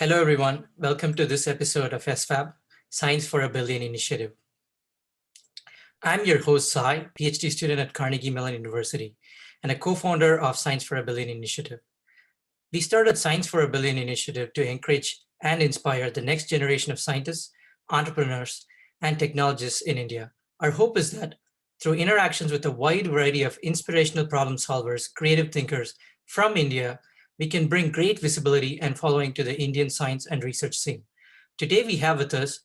Hello, everyone. Welcome to this episode of SFAB, Science for a Billion Initiative. I'm your host, Sai, PhD student at Carnegie Mellon University and a co-founder of Science for a Billion Initiative. We started Science for a Billion Initiative to encourage and inspire the next generation of scientists, entrepreneurs, and technologists in India. Our hope is that through interactions with a wide variety of inspirational problem solvers, creative thinkers from India, we can bring great visibility and following to the Indian science and research scene. Today we have with us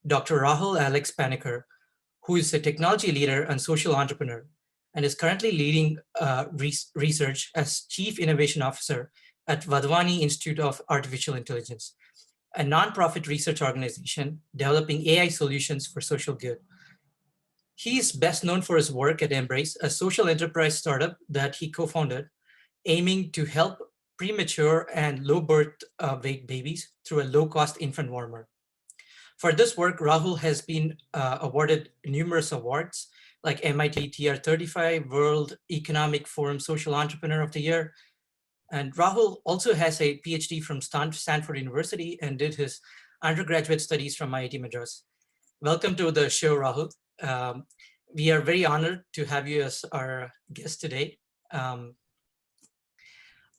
Dr. Rahul Alex Panicker, who is a technology leader and social entrepreneur, and is currently leading research as Chief Innovation Officer at Vadvani Institute of Artificial Intelligence, a nonprofit research organization developing AI solutions for social good. He is best known for his work at Embrace, a social enterprise startup that he co-founded, aiming to help premature and low birth weight babies through a low-cost infant warmer. For this work, Rahul has been awarded numerous awards like MIT TR35, World Economic Forum Social Entrepreneur of the Year. And Rahul also has a PhD from Stanford University and did his undergraduate studies from IIT Madras. Welcome to the show, Rahul. We are very honored to have you as our guest today. Um,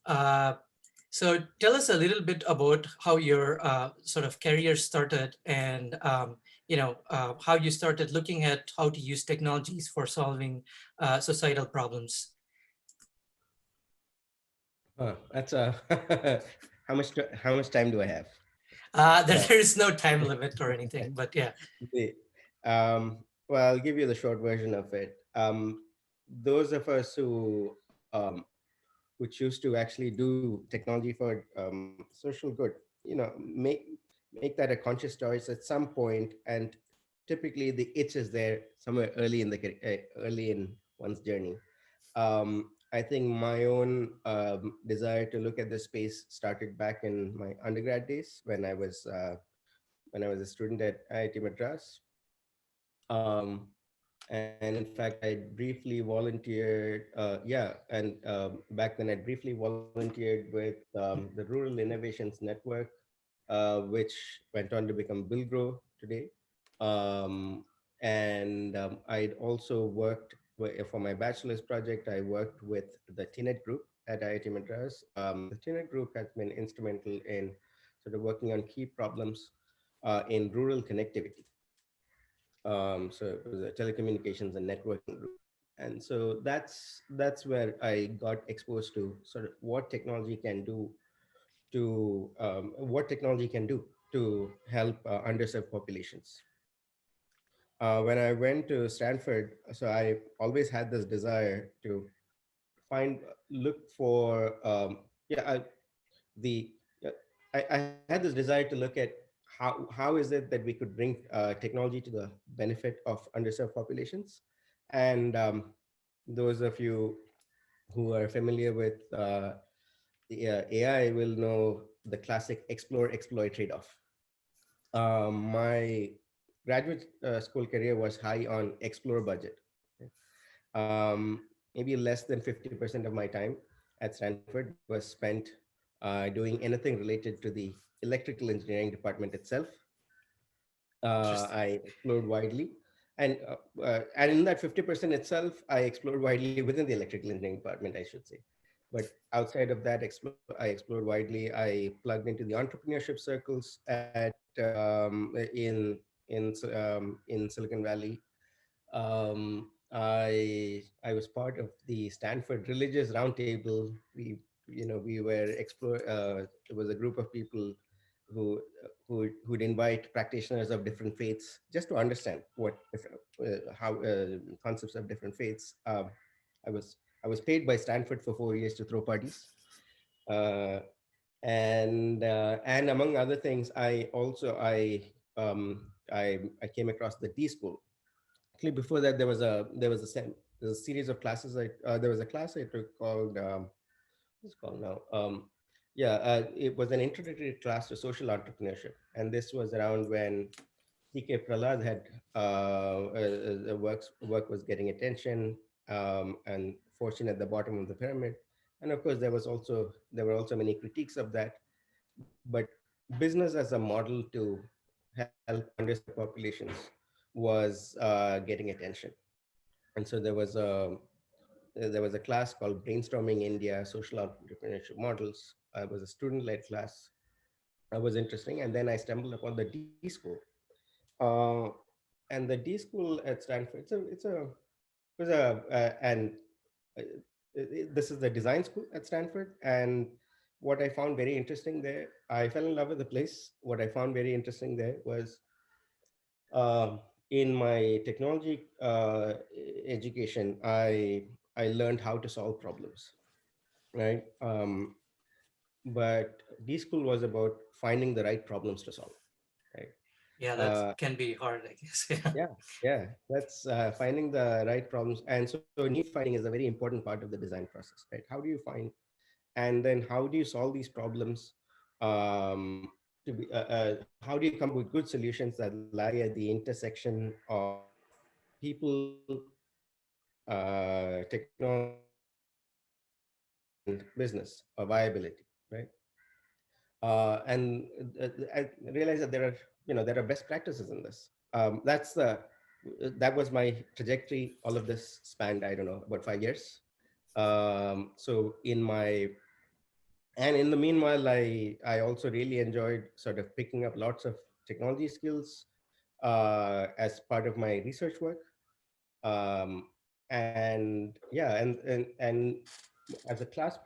uh, so tell us a little bit about how your sort of career started and how you started looking at how to use technologies for solving societal problems. That's a how much time do I have? There is no time limit or anything, but yeah. The, well, I'll give you the short version of it. Those of us who choose to actually do technology for social good, make that a conscious choice at some point, and typically the itch is there somewhere early in one's journey. I think my own desire to look at this space started back in my undergrad days when I was a student at IIT Madras. Um, and in fact, I briefly volunteered. Back then, I briefly volunteered with the Rural Innovations Network, which went on to become Billgrow today. Um, and I'd also worked for my bachelor's project. I worked with the TNET group at IIT Madras. The TNET group has been instrumental in sort of working on key problems in rural connectivity. So it was a telecommunications and networking group. And so that's where I got exposed to sort of what technology can do to help underserved populations. When I went to Stanford, so I always had this desire to look for, the, I had this desire to look at how is it that we could bring technology to the benefit of underserved populations. And those of you who are familiar with the AI will know the classic explore exploit trade-off. My graduate school career was high on explore budget. Okay. Maybe less than 50% of my time at Stanford was spent doing anything related to the electrical engineering department itself. Interesting. I explored widely. And in that 50% itself, I explored widely within the electrical engineering department, I should say. But outside of that, I explored widely. I plugged into the entrepreneurship circles in Silicon Valley. I was part of the Stanford Religious Roundtable. We were explore. It was a group of people who who'd invite practitioners of different faiths just to understand what different how concepts of different faiths. I was I was paid by Stanford for 4 years to throw parties. Uh, and among other things, I came across the D School. Actually, before that, there was a series of classes. There was a class I took called what's it called now. It was an introductory class to social entrepreneurship, and this was around when CK Prahlad had work was getting attention, and fortune at the bottom of the pyramid. And of course, there were also many critiques of that. But business as a model to help underserved populations was getting attention. And so there was a class called Brainstorming India Social Entrepreneurship Models. It was a student-led class. It was interesting, and then I stumbled upon the D school. Uh, and the D school at Stanford, it was a and this is the design school at Stanford. And what I found very interesting there, I fell in love with the place. What I found very interesting there was, in my technology education, I learned how to solve problems, right? But D school was about finding the right problems to solve, right? Yeah, that Uh, can be hard, I guess. Yeah. yeah, yeah, that's finding the right problems. And so need finding is a very important part of the design process, right? How do you find, and then how do you solve these problems, how do you come up with good solutions that lie at the intersection of people, technology, and business or viability, right? And I realized that there are best practices in this. That was my trajectory. All of this spanned, I don't know, about 5 years. So in the meanwhile, I also really enjoyed sort of picking up lots of technology skills as part of my research work. Um, and yeah, and as a class,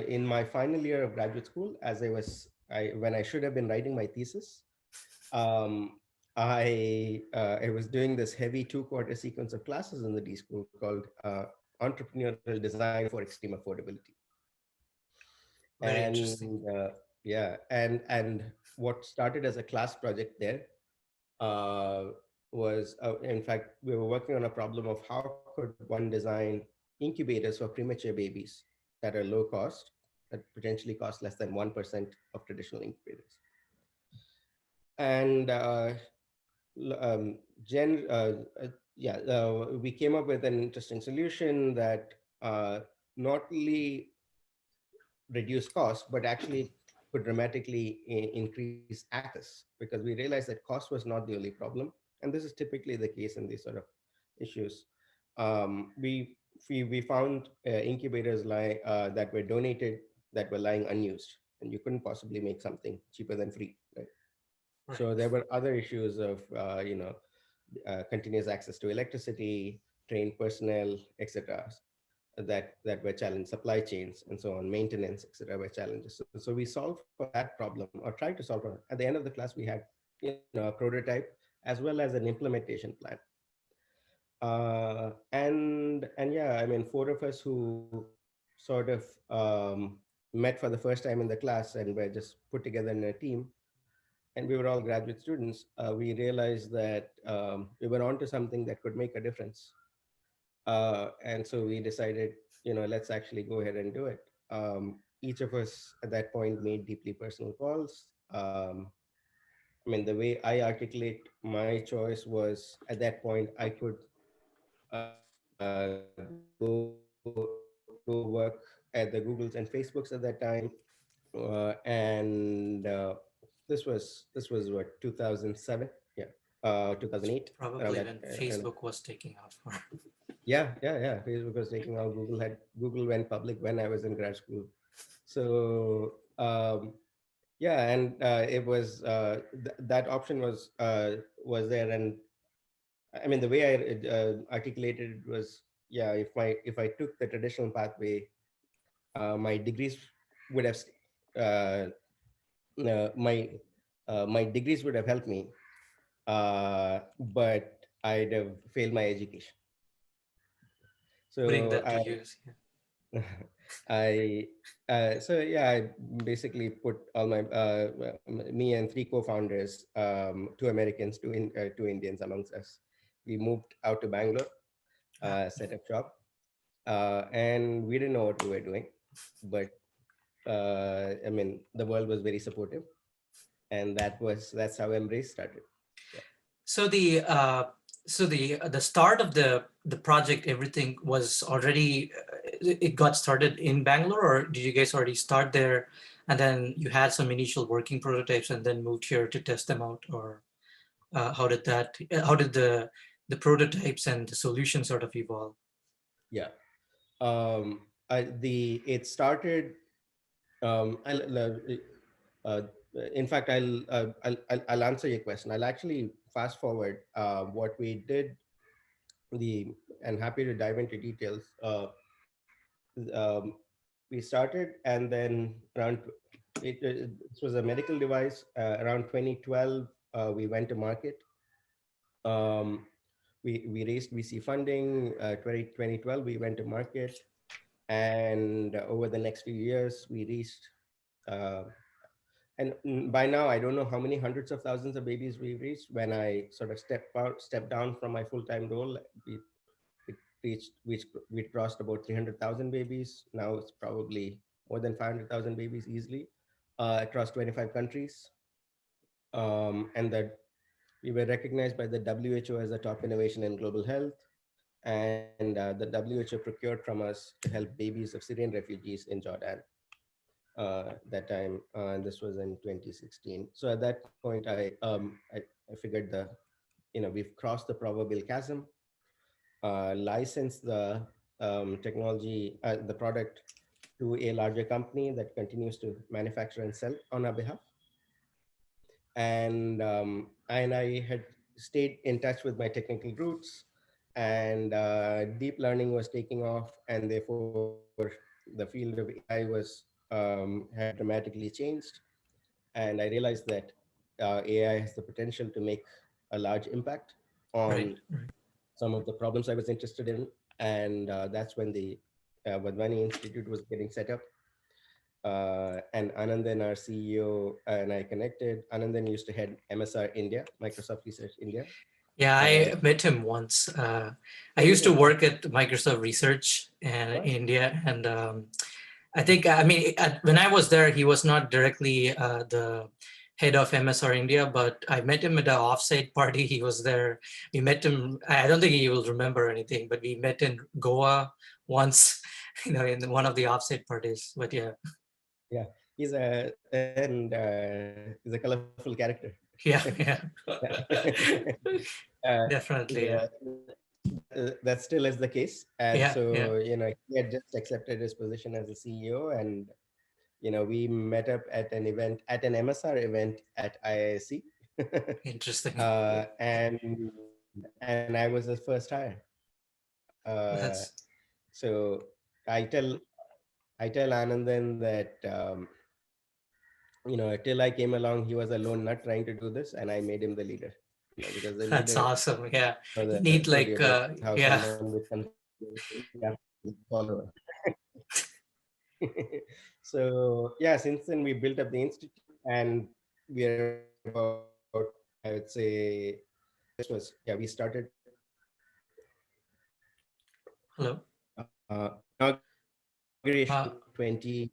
in my final year of graduate school, as I when I should have been writing my thesis, um, I was doing this heavy 2-quarter sequence of classes in the D school called Entrepreneurial Design for Extreme Affordability. Very interesting. And yeah, and what started as a class project there uh, was, in fact, we were working on a problem of how could one design incubators for premature babies that are low cost, that potentially cost less than 1% of traditional incubators. And l- um, gen, yeah, we came up with an interesting solution that not only reduce cost, but actually could dramatically increase access, because we realized that cost was not the only problem. And this is typically the case in these sort of issues. We found incubators that were donated that were lying unused, and you couldn't possibly make something cheaper than free, right? Right. So there were other issues of continuous access to electricity, trained personnel, etc., that were challenged, supply chains and so on, maintenance, etc., were challenges. So we solved for that problem, or tried to solve for it. At the end of the class, we had a prototype as well as an implementation plan. And yeah, I mean, four of us who sort of met for the first time in the class and were just put together in a team, and we were all graduate students, we realized that we were onto something that could make a difference. And so we decided, let's actually go ahead and do it. Each of us at that point made deeply personal calls. I mean, the way I articulate my choice was, at that point, I could go work at the Googles and Facebooks at that time, and this was what, 2007, yeah, 2008, around Probably that. when Facebook was taking off. Yeah. Facebook was taking off. Google went public when I was in grad school. So yeah, and it was that option was there. And I mean, the way I articulated it was, yeah, if I took the traditional pathway, my degrees would have uh, my my degrees would have helped me, but I'd have failed my education. Putting So that to use. Yeah. I so yeah, I basically put all my me and three co-founders, two Americans, two Indians amongst us. We moved out to Bangalore, Yeah. set up shop, and we didn't know what we were doing, but I mean, the world was very supportive, and that's how Embrace started. Yeah. So the start of the project, everything was already it got started in Bangalore, or did you guys already start there, and then you had some initial working prototypes and then moved here to test them out, or how did that? How did the prototypes and the solution sort of evolve? Yeah. It started. Uh, in fact, I'll answer your question. I'll actually fast forward what we did. The and happy to dive into details. Um, we started, and then around it was a medical device. Around 2012, we went to market. Um, we raised VC funding. 2012, we went to market, and over the next few years, we reached. Uh, by now, I don't know how many hundreds of thousands of babies we've reached. When I sort of stepped down from my full time role, it we crossed about 300,000 babies. Now it's probably more than 500,000 babies easily across 25 countries, and that we were recognized by the WHO as a top innovation in global health. And the WHO procured from us to help babies of Syrian refugees in Jordan that time. This was in 2016. So at that point, I figured we've crossed the proverbial chasm, licensed the technology, the product to a larger company that continues to manufacture and sell on our behalf. And I had stayed in touch with my technical roots, and deep learning was taking off, and therefore the field of AI had dramatically changed, and I realized that AI has the potential to make a large impact Right, on right. some of the problems I was interested in, and that's when the Vadvani Institute was getting set up. And Anandan, our CEO, and I connected. Anandan used to head MSR India, Microsoft Research India. Yeah, And I met him once. I oh, you used to did? work at Microsoft Research in What? India, and I think, I mean, when I was there, he was not directly the head of MSR India, but I met him at an offsite party. He was there. We met him. I don't think he will remember anything, but we met in Goa once, in one of the offsite parties. But yeah, Yeah, he's a colorful character. yeah, yeah, uh, definitely, yeah, yeah, that still is the case. And yeah, yeah. so, he had just accepted his position as a CEO, and we met up at an event, at an MSR event at IISc. Interesting. And I was his first hire. That's So I tell I tell Anandan that till I came along, he was a lone nut trying to do this, and I made him the leader. Because the that's leader, awesome. Yeah, the you need story like, about how yeah, someone with control, yeah, follower. So yeah, since then we built up the institute, and we are about, I would say, this was, yeah, we started hello. inauguration Uh, 20.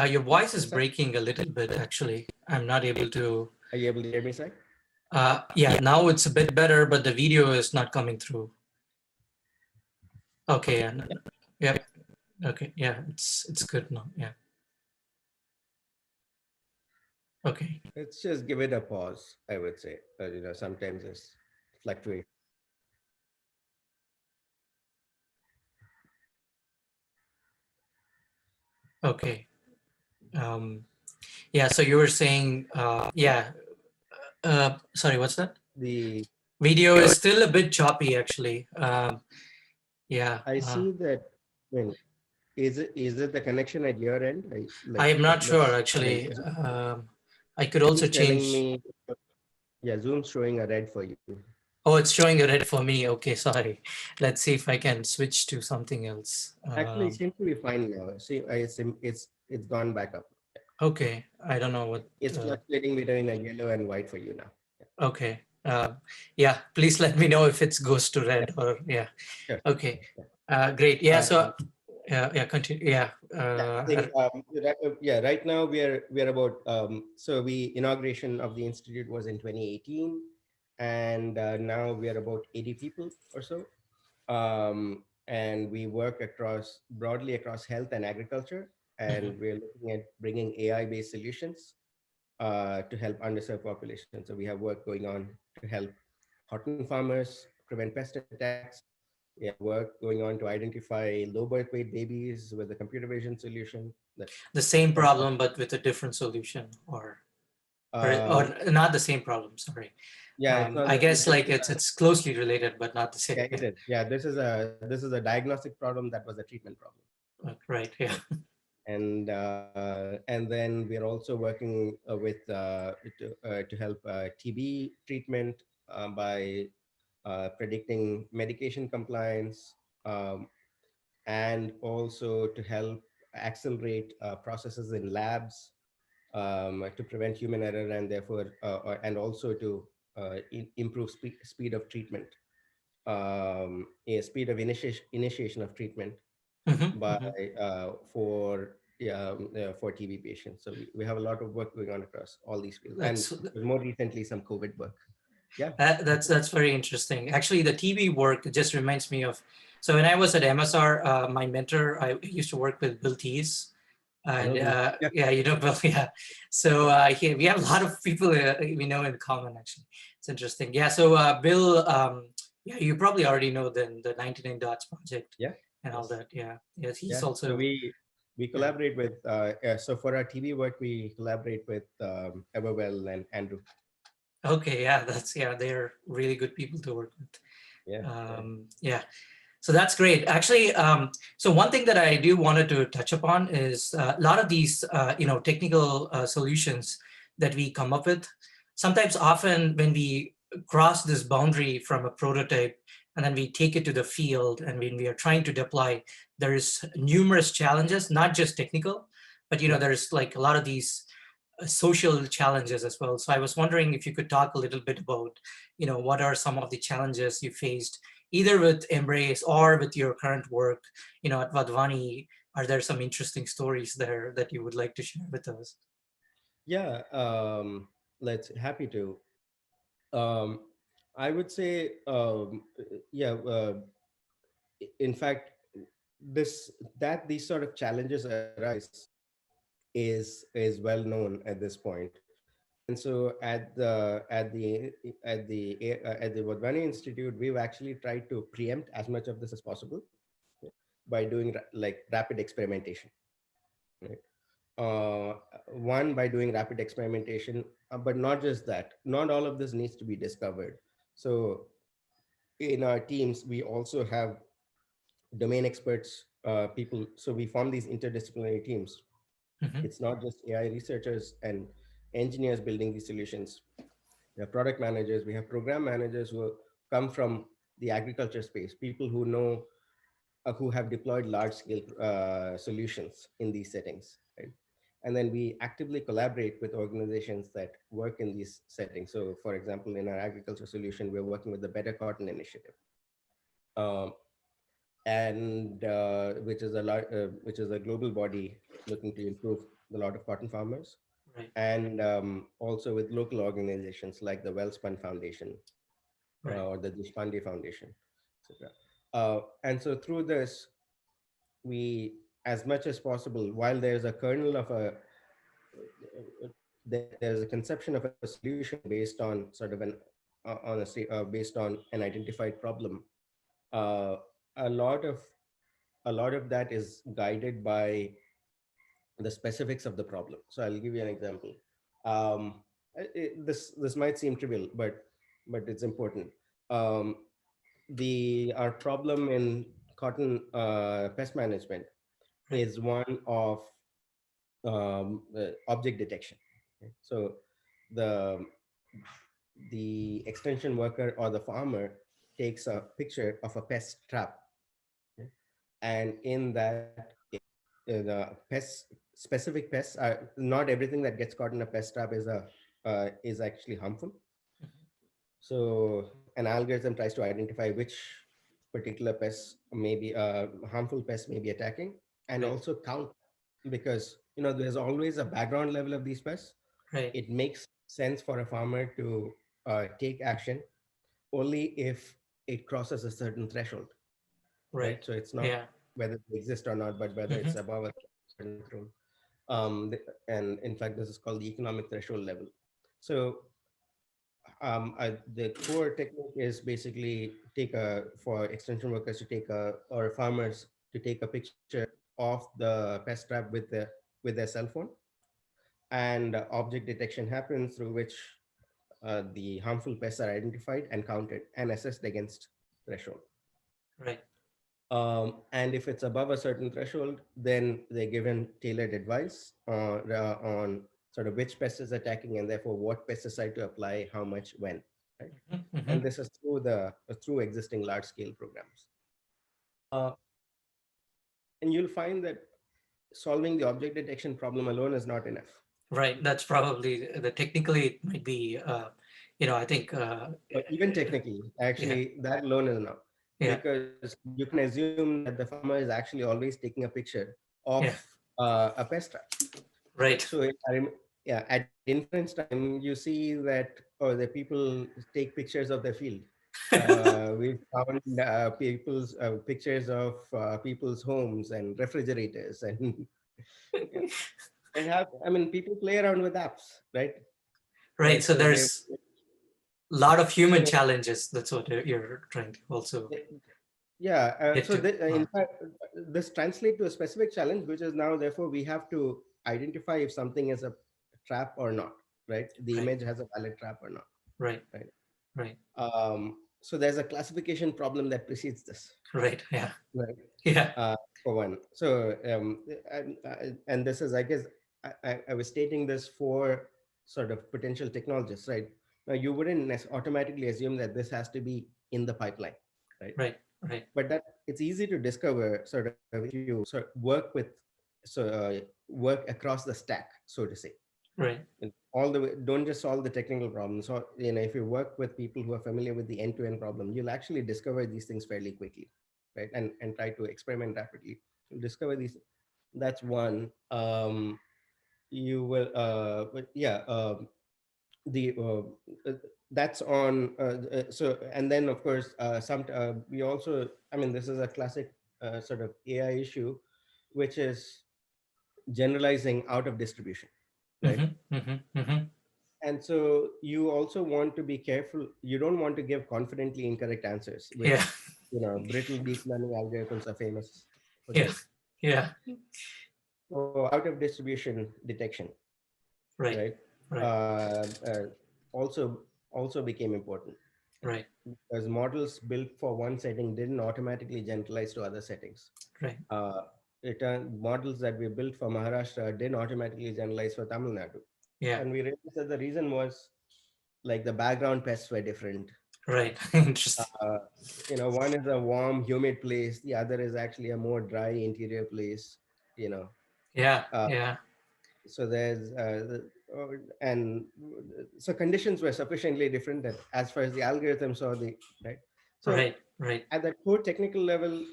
your What's voice is that? breaking a little bit, actually. I'm not able to, Are you able to hear me, sir? yeah, now it's a bit better, but the video is not coming through. Okay, yeah, yep, okay, yeah, it's good now, yeah, okay, Let's just give it a pause, I would say. Sometimes it's fluctuate. okay. Um, yeah, so you were saying, yeah, sorry, what's that? The Video is still a bit choppy, actually. Yeah, I see that. I mean, is it the connection at your end? I am It not sure, looks. I mean, actually. I could also Zoom's telling change. me. Yeah, Zoom's showing a red for you. Oh, it's showing a red for me. Okay, sorry. Let's see if I can switch to something else. Actually, it seems to be fine now. See, it's gone back up. Okay, I don't know what. It's fluctuating between a yellow and white for you now. Okay, yeah. Please let me know if it goes to Yeah, red or yeah. sure. Okay, Yeah. great. Yeah. Um, So yeah. Continue. Yeah. Yeah, I think yeah. Right now we are about we inauguration of the institute was in 2018, and now we are about 80 people or so. and we work across broadly across health and agriculture, Mhm. and we're looking at bringing AI based solutions to help underserved populations. So we have work going on to help cotton farmers prevent pest attacks. We have work going on to identify low birth weight babies with a computer vision solution that The same helps. problem, but with a different solution, or Um, not the same problem. Sorry. yeah, it's not I the, guess this like is a, it's closely related, but not the yeah, same. it is. Yeah, this is a diagnostic problem that was a treatment problem. Right. Yeah. And then we are also working to help TB treatment by predicting medication compliance, um, and also to help accelerate processes in labs to prevent human error, and therefore and also to improve speed of treatment, a speed of initiation of treatment Hmm. by Hmm. for TB patients. So we have a lot of work going on across all these fields, and That's more recently some COVID work. Yeah. that's very interesting. Actually, the TV work just reminds me of. So when I was at MSR, my mentor, I used to work with Bill Tees, I know and Bill. Yeah. yeah, Bill. Yeah. So we have a lot of people we know in common. Actually, it's interesting. Yeah. So Bill, yeah, you probably already know the 99 Dots project Yeah. and all Yes. that. Yeah. Yes, he's Yeah. So also. we Yeah. collaborate with so for our TV work we collaborate with Everwell and Andrew. Okay. Yeah. They're really good people to work with. Yeah. Yeah. Yeah. So that's great. Actually, so one thing that I do wanted to touch upon is a lot of these, technical solutions that we come up with. Sometimes, often, when we cross this boundary from a prototype and then we take it to the field, and when we are trying to deploy, there's numerous challenges, not just technical, but Yeah. there's like a lot of these social challenges as well. So I was wondering if you could talk a little bit about, what are some of the challenges you faced, either with Embrace or with your current work, at Vadvani. Are there some interesting stories there that you would like to share with us? Yeah. Let's happy to. Um, I would say, yeah. In fact, this that these sort of challenges arise is well known at this point. And so at the Wadhwani Institute, we've actually tried to preempt as much of this as possible by doing like rapid experimentation. Right? Uh, One, by doing rapid experimentation, but not just that. Not all of this needs to be discovered. So in our teams, we also have domain experts, people. So we form these interdisciplinary teams. Hmm. It's not just AI researchers and engineers building these solutions. We have product managers, we have program managers who come from the agriculture space, people who know, who have deployed large scale solutions in these settings, right? And then we actively collaborate with organizations that work in these settings. So for example, in our agriculture solution, we're working with the Better Cotton Initiative, um, and which is a global body looking to improve the lot of cotton farmers, Right. and also with local organizations like the Wellspun Foundation Right. or the Deshpande Foundation, etc. And so through this, we, as much as possible, while there's a kernel of there's a conception of a solution based on sort of based on an identified problem, uh, a lot of a lot of that is guided by the specifics of the problem. So I'll give you an example. This might seem trivial, but it's important. Um, the Our problem in cotton pest management Right. is one of object detection. Okay? So the the extension worker or the farmer takes a picture of a pest trap, okay? And in that the specific pests are not everything that gets caught in a pest trap is actually harmful. So an algorithm tries to identify which particular pests may be harmful pests may be attacking, and Right. also count, because there's always a background level of these pests. Right. It makes sense for a farmer to take action only if it crosses a certain threshold. Right. right? So it's not Yeah. whether they exist or not, but whether Hmm. it's above a certain threshold. And in fact, this is called the economic threshold level. So the core technique is basically for extension workers to or farmers to take a picture of the pest trap with their cell phone, and object detection happens through which the harmful pests are identified and counted and assessed against threshold. Right. And if it's above a certain threshold, then they're given tailored advice on sort of which pest is attacking, and therefore what pesticide to apply, how much, when. Right? Hmm. And this is through existing large scale programs. Uh, and you'll find that solving the object detection problem alone is not enough. Right. That's probably the technically it might be, I think, But even technically, yeah, actually, that alone is enough, yeah, because you can assume that the farmer is actually always taking a picture of yeah. a pest trap. Right. So yeah, at inference time, you see that the people take pictures of their field. We found pictures of people's homes and refrigerators, and yeah, I mean, people play around with apps, right? Right. So So they, there's a lot of human so challenges. That's what you're trying to also yeah, get so to. in fact, this translates to a specific challenge, which is now, therefore, we have to identify if something is a trap or not, right? The Right. image has a valid trap or not, Right. right? Right. So there's a classification problem that precedes this, Right. Yeah. right? Yeah. Uh, for one. So, and this is, I guess, I was stating this for sort of potential technologists, right? Now, you wouldn't automatically assume that this has to be in the pipeline, right? Right. Right. But that it's easy to discover sort of if you sort of work across the stack, so to say. Right. And all the way, don't just solve the technical problems. So, if you work with people who are familiar with the end-to-end problem, you'll actually discover these things fairly quickly, right? And try to experiment rapidly. You'll discover these. That's one. You will, but yeah, the that's on. So, and then of course, we also. I mean, this is a classic sort of AI issue, which is generalizing out of distribution, right? Mm-hmm. Mm-hmm. Mm-hmm. And so you also want to be careful. You don't want to give confidently incorrect answers, Yeah. which brittle deep learning algorithms are famous for Yeah. doing. Yeah. So out of distribution detection, Right. right? Right. Uh, uh, also also became important, Right. because models built for one setting didn't automatically generalize to other settings. Right. Uh, Models that we built for Maharashtra didn't automatically generalize for Tamil Nadu, Yeah. and we realized that the reason was like the background pests were different. Right. Interesting. Uh, one is a warm, humid place. The other is actually a more dry interior place. You know, Yeah. uh, Yeah. so and so conditions were sufficiently different that as far as the algorithms or the right. So Right. Right. at the core technical level,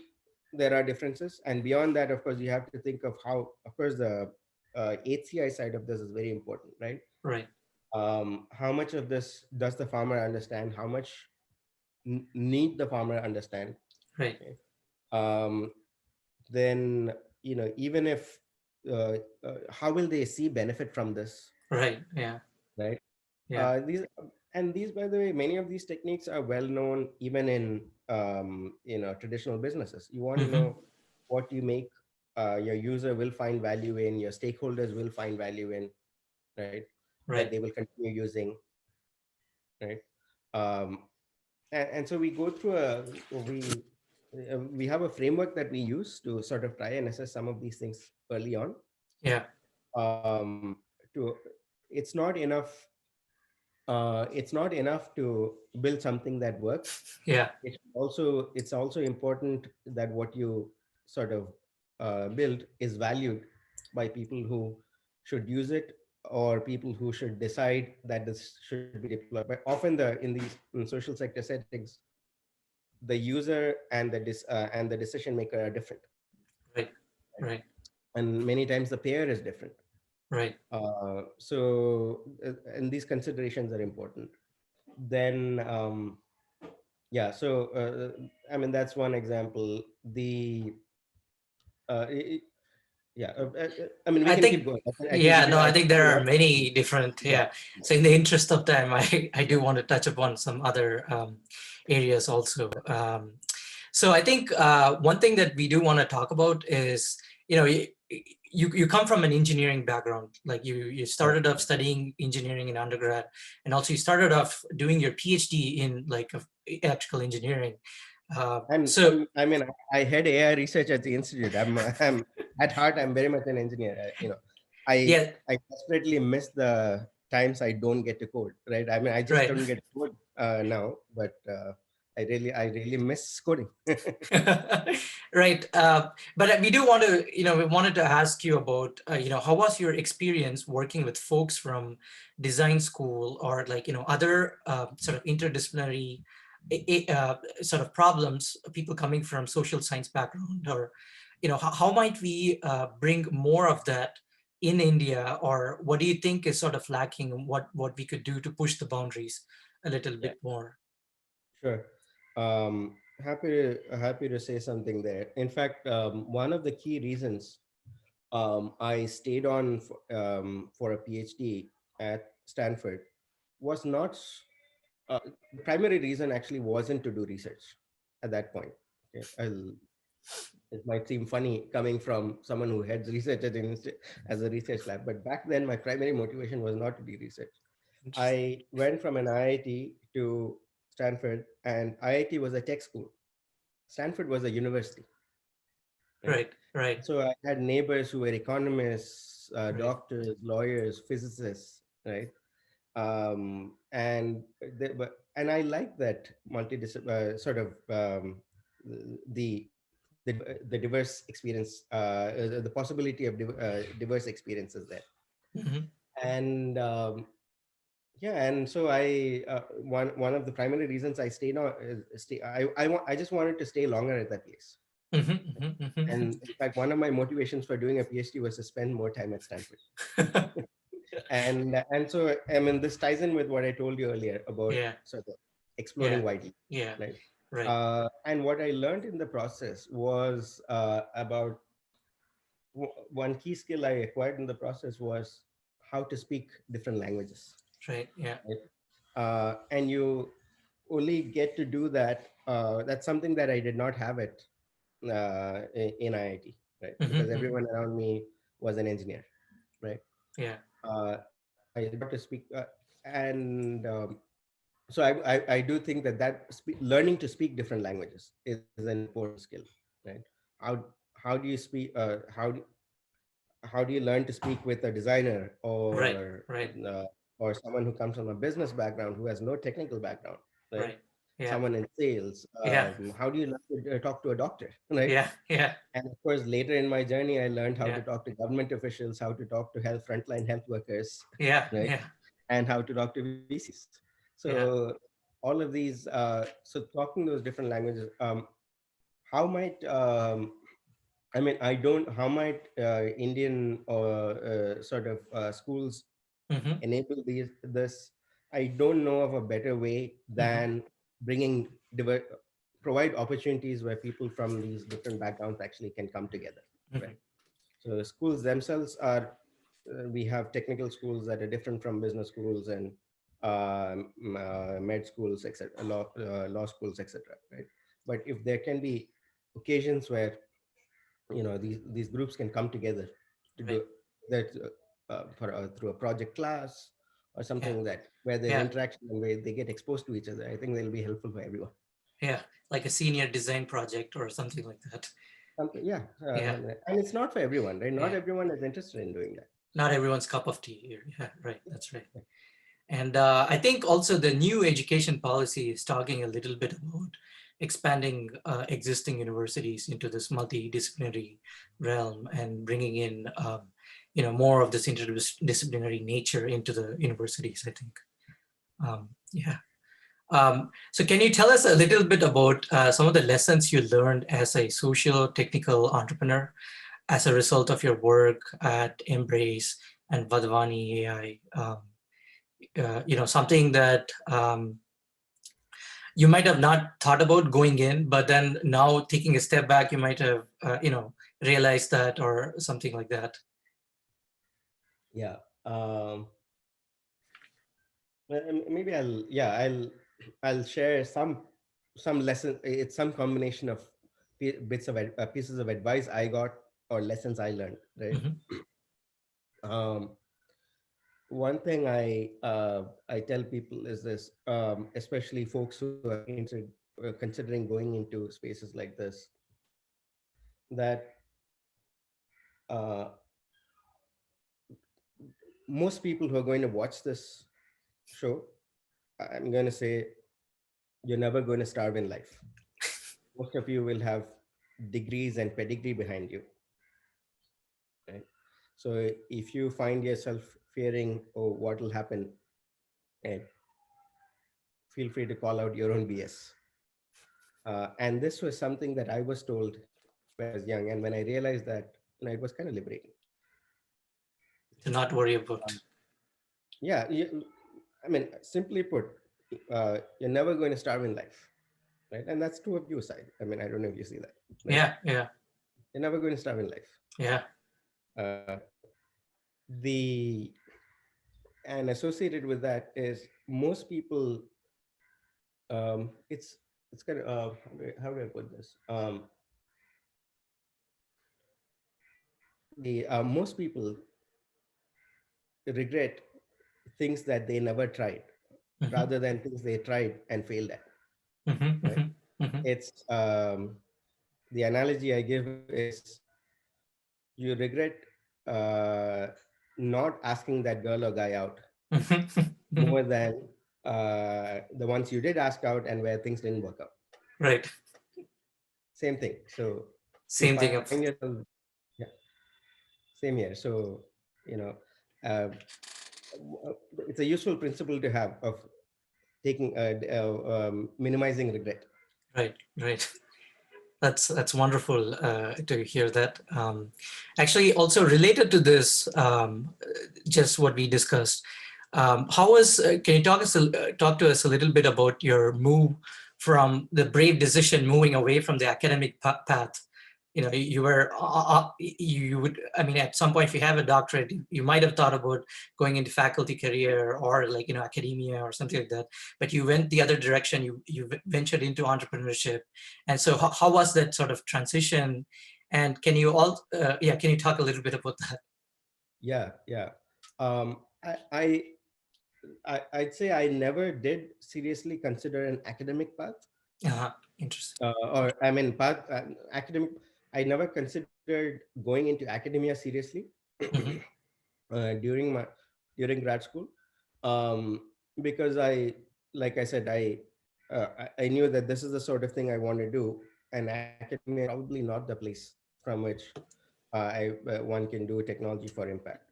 there are differences, and beyond that, of course, you have to think of how, of course, the HCI side of this is very important, right? Right. How much of this does the farmer understand? How much need the farmer understand? Right. Okay. Um, then even if how will they see benefit from this, Right. Yeah. right? Yeah. These, by the way, many of these techniques are well known even in traditional businesses. You want to Mm-hmm. know what you make, your user will find value in, your stakeholders will find value in, right? That Right. they will continue using, right? um, and so we go through we have a framework that we use to sort of try and assess some of these things early on. Yeah. To it's not enough it's not enough to build something that works. Yeah. It's also important that what you sort of build is valued by people who should use it, or people who should decide that this should be deployed. But often in social sector settings, the user and the decision maker are different, Right. Right. and many times the payer is different. Right. And these considerations are important. Then Yeah. So I mean, that's one example. The uh, i- i- yeah. I mean, we I can keep think, going. I can yeah, give you. no, I I think have a there are lot. many different, Yeah. yeah. So in the interest of time, I do want to touch upon some other areas also. So I think one thing that we do want to talk about is, you come from an engineering background, like you Right. started off studying engineering in undergrad, and also you started off doing your PhD in like electrical engineering. So And I mean, I had AI research at the institute. I'm at heart, I'm very much an engineer. I yeah, I desperately miss the times I don't get to code. Right. I mean, I just right. don't get to code now, but I really miss coding. Right. But we do want to, we wanted to ask you about, how was your experience working with folks from design school or like, other sort of interdisciplinary sort of problems, people coming from social science background, or, how might we bring more of that in India, or what do you think is sort of lacking, and what we could do to push the boundaries a little Yeah. bit more? Sure. Happy to say something there. In fact, one of the key reasons I stayed on for a PhD at Stanford was not the primary reason actually wasn't to do research at that point. Okay? It might seem funny coming from someone who heads research as a research lab, but back then my primary motivation was not to do research. Interesting. I went from an IIT to Stanford, and IIT was a tech school. Stanford was a university. Right? Right, right, So I had neighbors who were economists, right. doctors, lawyers, physicists, right? And I like that sort of the diverse experience, the possibility of diverse experiences there. Hmm. And yeah, and so one of the primary reasons I stayed on I just wanted to stay longer at that place. Hmm. Hmm. And in fact, one of my motivations for doing a PhD was to spend more time at Stanford. And so I mean, this ties in with what I told you earlier about Yeah, sort of yeah, exploring widely, yeah, right? right. And what I learned in the process was about one key skill I acquired in the process was how to speak different languages, Right, yeah. right? And you only get to do that. That's something that I did not have it in IIT, right? Hmm. Because Hmm. everyone around me was an engineer, right? Yeah, I got to speak, and so I do think learning to speak different languages is an important skill, right? How how do you speak? How do you learn to speak with a designer right, right, or someone who comes from a business background who has no technical background, right? right. Yeah, Someone in sales. yeah, How do you learn to talk to a doctor, right? yeah, yeah, And of course, later in my journey, I learned how yeah, to talk to government officials, how to talk to frontline health workers, yeah, right? yeah, And how to talk to VCs. yeah. So all of these, so talking those different languages, how might I mean, I don't. How might Indian or sort of schools Hmm. enable this? I don't know of a better way Hmm. than bringing provide opportunities where people from these different backgrounds actually can come together, Hmm. right? So schools themselves are. We have technical schools that are different from business schools and med schools, etc., law schools, etc. Right? But if there can be occasions where these groups can come together to Right. do that through a project class or Yeah, something that where there's yeah, interaction and where they get exposed to each other. I think they'll be helpful for everyone. yeah. Like a senior design project or something like that. Something, yeah, Yeah, and it's not for everyone, right? Not yeah. everyone is interested in doing that. Not everyone's cup of tea here. Yeah, right. That's right. And I think also the new education policy is talking a little bit about expanding existing universities into this multidisciplinary realm and bringing in, more of this interdisciplinary nature into the universities, I think. Yeah. So can you tell us a little bit about some of the lessons you learned as a socio-technical entrepreneur as a result of your work at Embrace and Vadvani AI? Something that you might have not thought about going in, but then now taking a step back, you might have, realized that or something like that. Yeah. Maybe I'll share some lesson. It's some combination of pieces of advice I got or lessons I learned. Right. Mhm. Um, One thing I tell people is this, especially folks who are considering going into spaces like this, that uh, most people who are going to watch this show, I'm going to say, you're never going to starve in life. Most of you will have degrees and pedigree behind you, right? So if you find yourself fearing, oh, what will happen, and feel free to call out your own BS. And this was something that I was told when I was young, and when I realized that, it was kind of liberating. To not worry about. Um, yeah, I mean, simply put, you're never going to starve in life, right? And that's true of your side. I mean, I don't know if you see that, right? Yeah, yeah, You're never going to starve in life. yeah. Uh, the and associated with that is most people. It's kind of how do I put this? The Most people regret things that they never tried Hmm. rather than things they tried and failed at, Hmm. right? Hmm. Hmm. It's The analogy I give is, you regret uh, not asking that girl or guy out Hmm. more than the ones you did ask out and where things didn't work out. Right. Same thing. So if you Same thing. find yourself, yeah, same here. So, you know, uh, it's a useful principle to have of taking minimizing regret. Right, right. That's wonderful to hear that. Actually, also related to this, just what we discussed. How was? Can you talk to us a little bit about your move from the brave decision, moving away from the academic path? You were you would. I mean, at some point, if you have a doctorate, you might have thought about going into faculty career or like academia or something like that. But you went the other direction. You ventured into entrepreneurship, and so how was that sort of transition? And can you can you talk a little bit about that? Yeah, yeah. Um, I, I, I'd say I never did seriously consider an academic path, Interesting. or I mean, path academic. I never considered going into academia seriously Hmm. during grad school, because like I said, I knew that this is the sort of thing I want to do, and academia is probably not the place from which one can do technology for impact,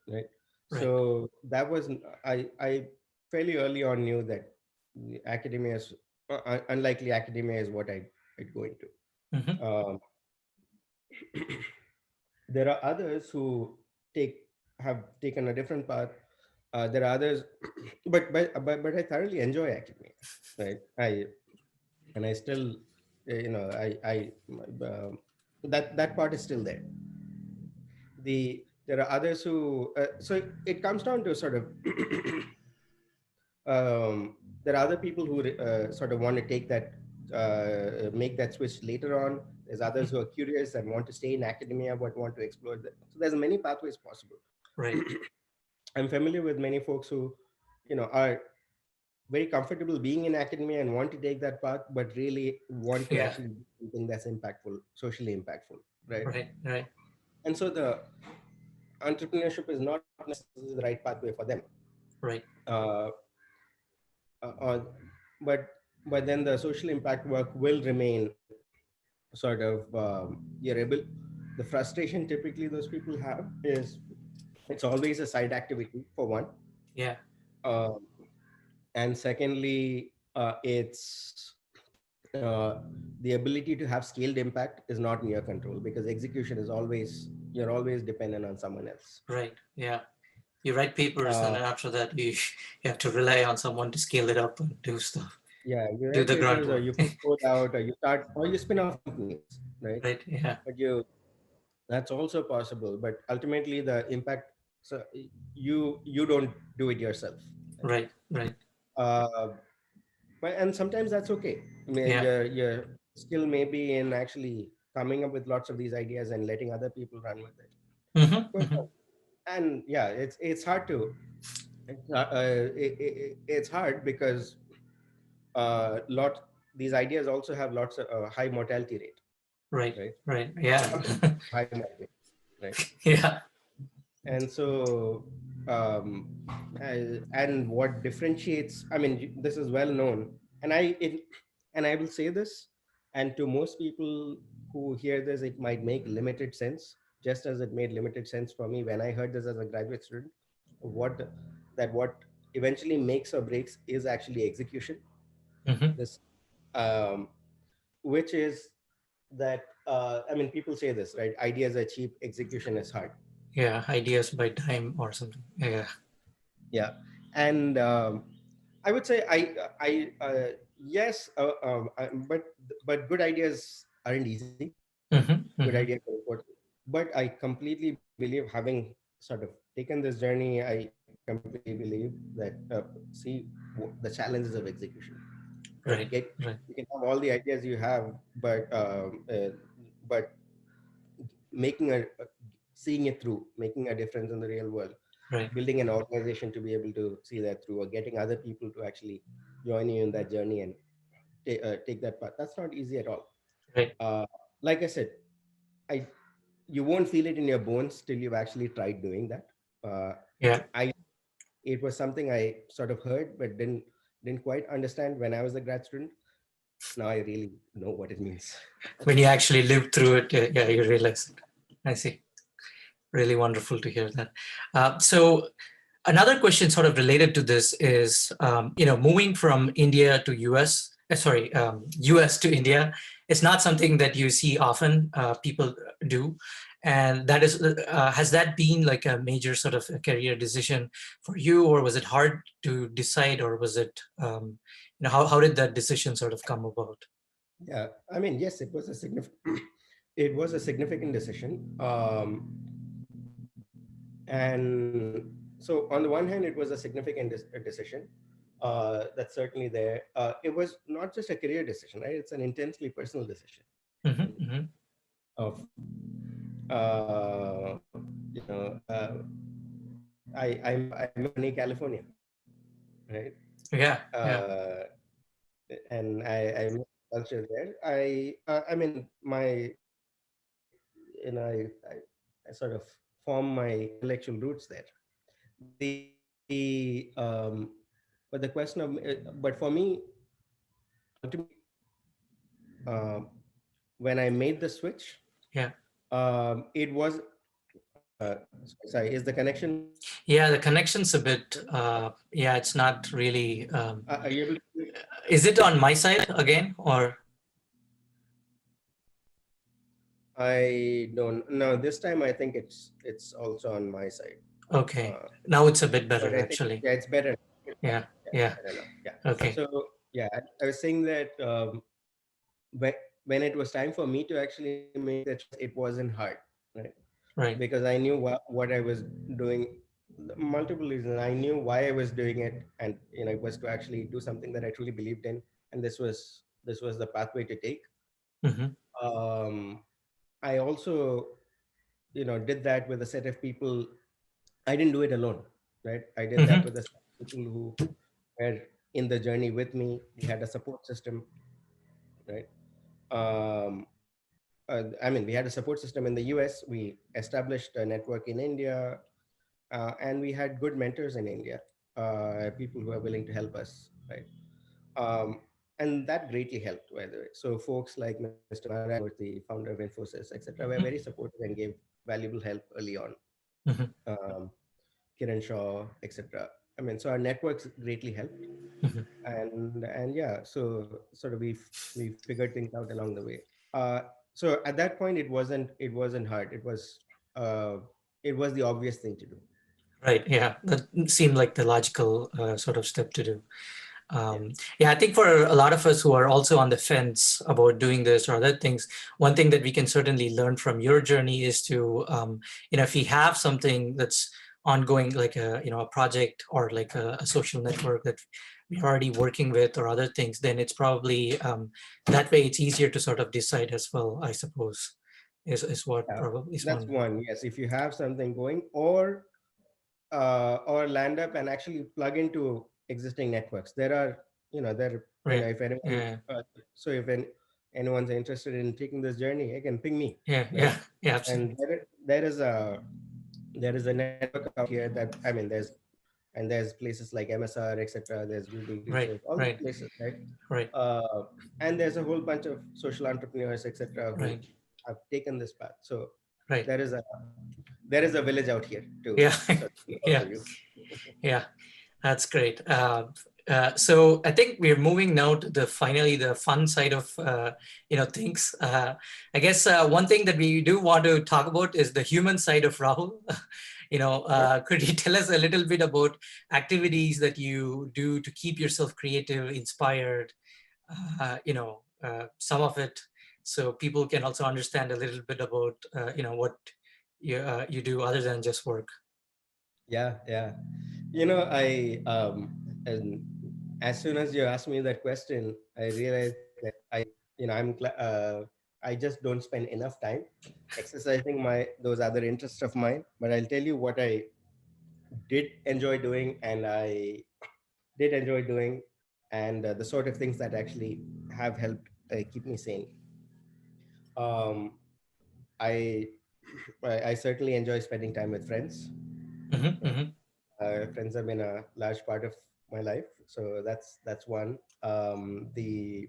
right? Right. So that was I fairly early on knew that academia is unlikely. Academia is what I'd go into. Hmm. Um, there are others who take have taken a different path. There are others, but I thoroughly enjoy academia, right? I still, that part is still there. There are others who so it comes down to sort of there are other people who sort of want to take that make that switch later on. There's others who are curious and want to stay in academia but want to explore that. So there's many pathways possible. Right. I'm familiar with many folks who, are very comfortable being in academia and want to take that path, but really want to Yeah. actually do something that's impactful, socially impactful, right? Right. Right. And so the entrepreneurship is not necessarily the right pathway for them. Right. Uh, uh, but then the social impact work will remain sort of your able. The frustration typically those people have is it's always a side activity for one. Yeah. Um, and secondly, it's the ability to have scaled impact is not in your control because execution is always you're always dependent on someone else. Right. Yeah. You write papers, and uh, then after that, you have to rely on someone to scale it up and do stuff. yeah, you do write the grunt papers, or work. you put code out, or you start, or you spin off companies, right? Right. Yeah. But you that's also possible, but ultimately the impact, so you don't do it yourself, right? Right. Right. uh, and sometimes that's okay. I mean, Yeah. your skill may be in actually coming up with lots of these ideas and letting other people run with it. Mm-hmm, But mm-hmm. and yeah, it's hard to it's hard because lot these ideas also have lots of high mortality rate, Right. right? Right. Yeah. High mortality, right? Yeah. And so and what differentiates, I mean, this is well known, and and I will say this, and to most people who hear this it might make limited sense, just as it made limited sense for me when I heard this as a graduate student. What that what eventually makes or breaks is actually execution. Mm-hmm. This um, which is that I mean, people say this, right? Ideas are cheap, execution is hard. Yeah. Ideas by time or something. Yeah. Yeah, and I would say yes, but good ideas aren't easy. Mm-hmm, Good mm-hmm. ideas are important, but I completely believe, having sort of taken this journey, I completely believe that the challenges of execution. Right, Right. Right. you can have all the ideas you have, but making seeing it through, making a difference in the real world, Right. building an organization to be able to see that through, or getting other people to actually join you in that journey and take that path, that's not easy at all. Right. uh, like I said, I you won't feel it in your bones till you've actually tried doing that. uh, Yeah. I It was something I sort of heard but didn't quite understand when I was a grad student. Now I really know what it means. When you actually live through it, yeah, you realize it. I see. Really wonderful to hear that. So another question sort of related to this is, moving from India to US, US to India, it's not something that you see often people do. And that is, has that been like a major sort of a career decision for you, or was it hard to decide, or was it, how did that decision sort of come about? Yeah, I mean, yes, it was a significant it was a significant decision. And so on the one hand, it was a significant decision. That's certainly there. It was not just a career decision, right? It's an intensely personal decision. Hmm, hmm. Of you know, I'm in sunny California, right? Yeah, yeah, Uh, and I miss the culture there. I mean, my I sort of form my intellectual roots there. The but the question of but for me, ultimately, uh, when I made the switch, yeah. it was sorry, is the connection Yeah, the connection's a bit, yeah, it's not really, are you able to is it on my side again, or? I don't no, this time I think it's also on my side. Okay, Uh, now it's a bit but better I think actually. yeah, it's better. Yeah, Yeah, yeah, yeah, I don't know. Yeah. okay, So yeah, I was saying that when when it was time for me to actually make the choice, it wasn't hard, right? right. Because I knew what I was doing. Multiple reasons. I knew why I was doing it, and it was to actually do something that I truly believed in, and this was the pathway to take. Mm-hmm, Um, I also did that with a set of people. I didn't do it alone, right? I did that mm-hmm, with a set of people who were in the journey with me. We had a support system, right? Um, I mean, we had a support system in the US. We established a network in India, and we had good mentors in India, people who are willing to help us, right? Um, and that greatly helped, by the way. So folks like Mr. Narayan, the founder of Infosys, etc., were very supportive and gave valuable help early on. mm-hmm, Um, Kiran Shaw, etc. I mean, so our networks greatly helped, mm-hmm. and yeah, so sort of we figured things out along the way. Uh, so at that point, it wasn't hard. Uh, it was the obvious thing to do. Right, yeah, that seemed like the logical sort of step to do. Yeah. Yeah, I think for a lot of us who are also on the fence about doing this or other things, one thing that we can certainly learn from your journey is to, if we have something that's ongoing, like a project or like a social network that we're already working with or other things, then it's probably that way it's easier to sort of decide as well, I suppose, is what Yeah, probably is that's one. one. Yes, if you have something going, or land up and actually plug into existing networks. There are, Right. if anyone, Yeah. if anyone's interested in taking this journey, again, ping me, Yeah. right? Yeah. Yeah. And Absolutely. there is a network out here that, I mean, there's places like MSR, etc. There's Google Right. Research, all these Right. places, right? Right. Uh, and there's a whole bunch of social entrepreneurs, etc., who Right. have taken this path. So Right. there is a there is a village out here to Yeah. sort of look out Yeah. for you. Yeah. That's great. So I think we're moving now to the fun side of things. I guess one thing that we do want to talk about is the human side of Rahul. Sure. Could you tell us a little bit about activities that you do to keep yourself creative, inspired? Some of it, so people can also understand a little bit about what you do other than just work. Yeah, yeah. And as soon as you asked me that question, I realized that I just don't spend enough time exercising those other interests of mine. But I'll tell you what I did enjoy doing, and I did enjoy doing, and the sort of things that actually have helped keep me sane. Um, I, I certainly enjoy spending time with friends. Hmm. Right? Hmm. Friends have been a large part of my life, so that's one. The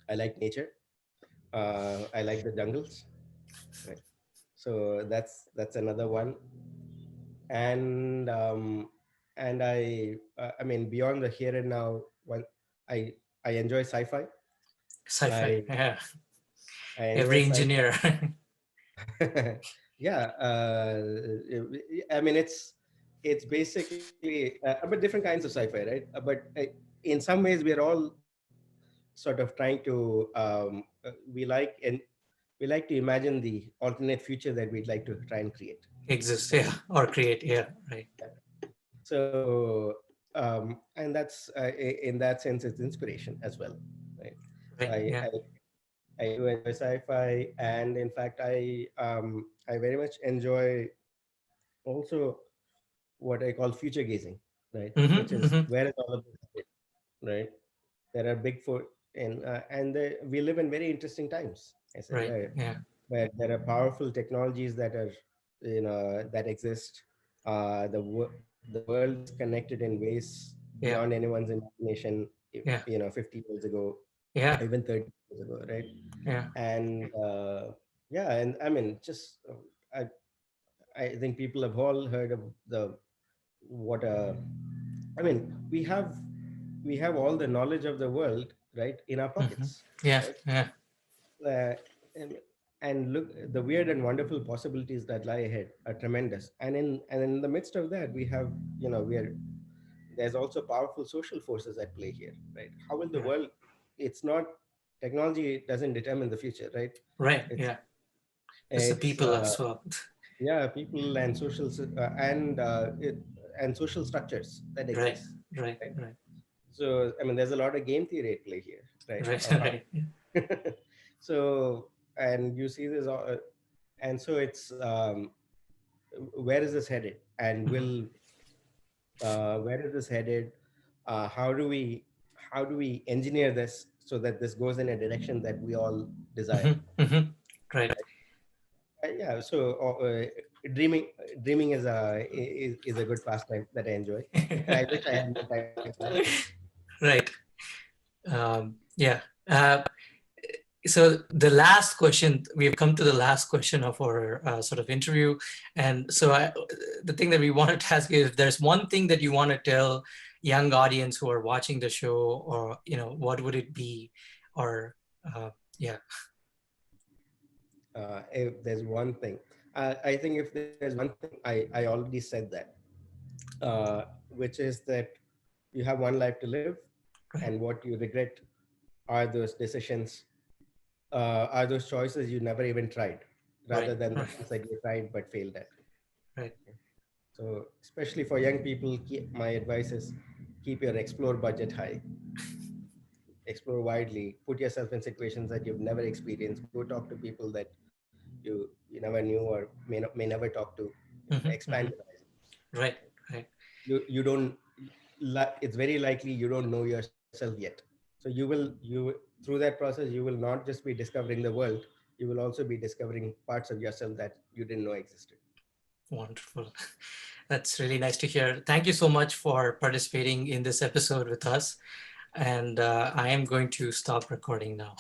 I like nature. I like the jungles. Right? So that's another one. And um, and I I mean, beyond the here and now, one, I I enjoy sci-fi. Sci-fi. I Yeah. I enjoy Every sci-fi. engineer. Yeah, I mean, it's basically but different kinds of sci-fi, right? But in some ways, we are all sort of trying to we like to imagine the alternate future that we'd like to try and create, Exists, right? yeah, or create, yeah, right. So and that's in that sense, it's inspiration as well, right? So Right. Yeah. I do enjoy sci-fi, and in fact, I very much enjoy also what I call future gazing, right? Hmm. Which is, Hmm. where is all of this headed, right? There are big four, we live in very interesting times. I say, Right. Yeah. where there are powerful technologies that are, that exist. The world is connected in ways Yeah. beyond anyone's imagination. Yeah. 50 years ago, Yeah. even 30 years ago, right? Yeah. And yeah, and I mean, just I think people have all heard of the what I mean, we have all the knowledge of the world, right, in our Hmm. pockets, Yeah. right? Yeah. uh, and, and look, the weird and wonderful possibilities that lie ahead are tremendous, and in the midst of that, we have, we are there's also powerful social forces at play here, right? How will the Yeah. world, it's not, technology doesn't determine the future, right? Right. it's Yeah. It's the it's people as well. yeah, people and and social structures that Right. exist, Right. right? Right. So I mean, there's a lot of game theory at play here, right, Right. of how Right. Yeah. so, and you see this and so it's where is this headed, and Hmm. will where is this headed, how do we engineer this so that this goes in a direction that we all desire. Hmm. Hmm. Right. Yeah, so dreaming dreaming is a good pastime that I enjoy, and I wish I had more time for that. Right. Yeah. So the last question, we've come to the last question of our sort of interview, and so the thing that we wanted to ask you, if there's one thing that you want to tell young audience who are watching the show, or what would it be? Or yeah. If there's one thing, I think if there's one thing, I already said that, which is that you have one life to live. Right. and what you regret are those decisions, are those choices you never even tried, Right. rather than the Right. ones that you tried but failed at. Right. So, especially for young people, my advice is keep your explore budget high, explore widely, put yourself in situations that you've never experienced, go talk to people that you never knew or may never talk to. Mhm, Expand mhm. your horizon. Right. Right. You don't, it's very likely you don't know yourself yet. So through that process, you will not just be discovering the world, you will also be discovering parts of yourself that you didn't know existed. Wonderful. That's really nice to hear. Thank you so much for participating in this episode with us. And I am going to stop recording now.